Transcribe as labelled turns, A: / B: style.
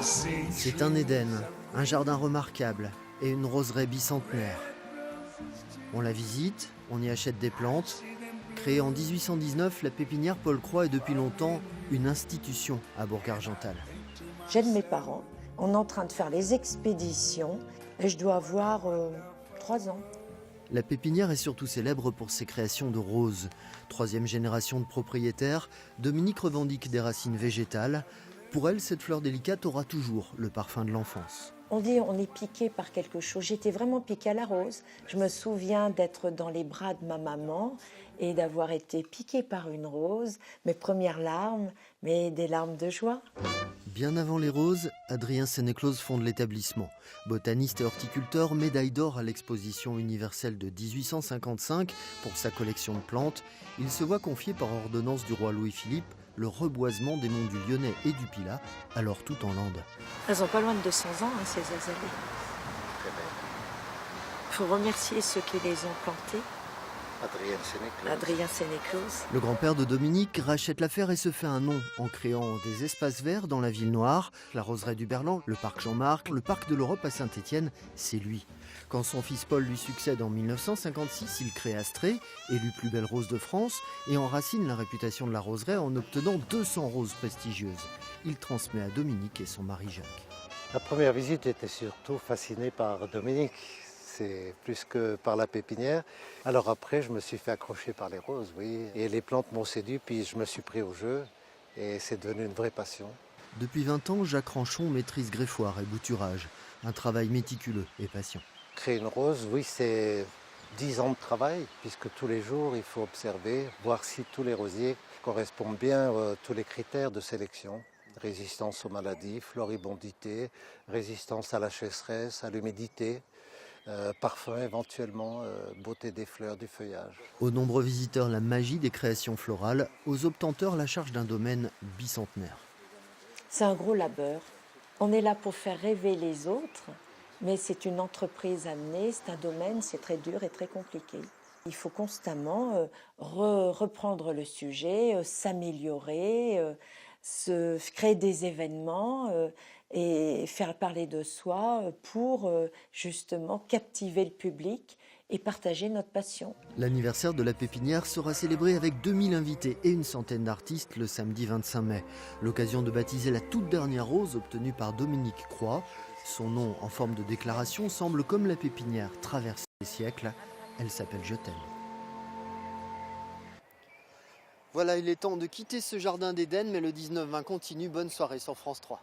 A: C'est un Éden, un jardin remarquable et une roseraie bicentenaire. On la visite, on y achète des plantes. Créée en 1819, la pépinière Paul Croix est depuis longtemps une institution à Bourg-Argental.
B: J'aide mes parents. On est en train de faire les expéditions et je dois avoir 3 ans.
A: La pépinière est surtout célèbre pour ses créations de roses. Troisième génération de propriétaires, Dominique revendique des racines végétales. Pour elle, cette fleur délicate aura toujours le parfum de l'enfance.
B: On dit on est piqué par quelque chose. J'étais vraiment piquée à la rose. Je me souviens d'être dans les bras de ma maman et d'avoir été piquée par une rose. Mes premières larmes, mais des larmes de joie.
A: Bien avant les roses, Adrien Sénéclause fonde l'établissement. Botaniste et horticulteur, médaille d'or à l'exposition universelle de 1855 pour sa collection de plantes, il se voit confier par ordonnance du roi Louis-Philippe le reboisement des monts du Lyonnais et du Pilat, alors tout en lande.
B: Elles n'ont pas loin de 200 ans, ces azalées. Il faut remercier ceux qui les ont plantées. Adrien Sénéclause.
A: Le grand-père de Dominique rachète l'affaire et se fait un nom en créant des espaces verts dans la ville noire, la roseraie du Berlan, le parc Jean-Marc, le parc de l'Europe à Saint-Étienne, c'est lui. Quand son fils Paul lui succède en 1956, il crée Astrée, élu plus belle rose de France, et enracine la réputation de la roseraie en obtenant 200 roses prestigieuses. Il transmet à Dominique et son mari Jacques.
C: La première visite, j'étais surtout fasciné par Dominique. C'est plus que par la pépinière. Alors après, je me suis fait accrocher par les roses, oui. Et les plantes m'ont séduit, puis je me suis pris au jeu. Et c'est devenu une vraie passion.
A: Depuis 20 ans, Jacques Ranchon maîtrise greffoir et bouturage. Un travail méticuleux et patient.
C: Créer une rose, oui, c'est 10 ans de travail, puisque tous les jours, il faut observer, voir si tous les rosiers correspondent bien à tous les critères de sélection. Résistance aux maladies, floribondité, résistance à la sécheresse, à l'humidité. Parfum éventuellement, beauté des fleurs, du feuillage.
A: Aux nombreux visiteurs, la magie des créations florales, aux obtenteurs, la charge d'un domaine bicentenaire.
B: C'est un gros labeur. On est là pour faire rêver les autres, mais c'est une entreprise à mener, c'est un domaine, c'est très dur et très compliqué. Il faut constamment reprendre le sujet, s'améliorer, créer des événements et faire parler de soi pour justement captiver le public et partager notre passion.
A: L'anniversaire de la pépinière sera célébré avec 2000 invités et une centaine d'artistes le samedi 25 mai. L'occasion de baptiser la toute dernière rose obtenue par Dominique Croix. Son nom en forme de déclaration semble comme la pépinière traverser les siècles. Elle s'appelle Je t'aime. Voilà, il est temps de quitter ce jardin d'Éden, mais le 19-20 continue. Bonne soirée sur France 3.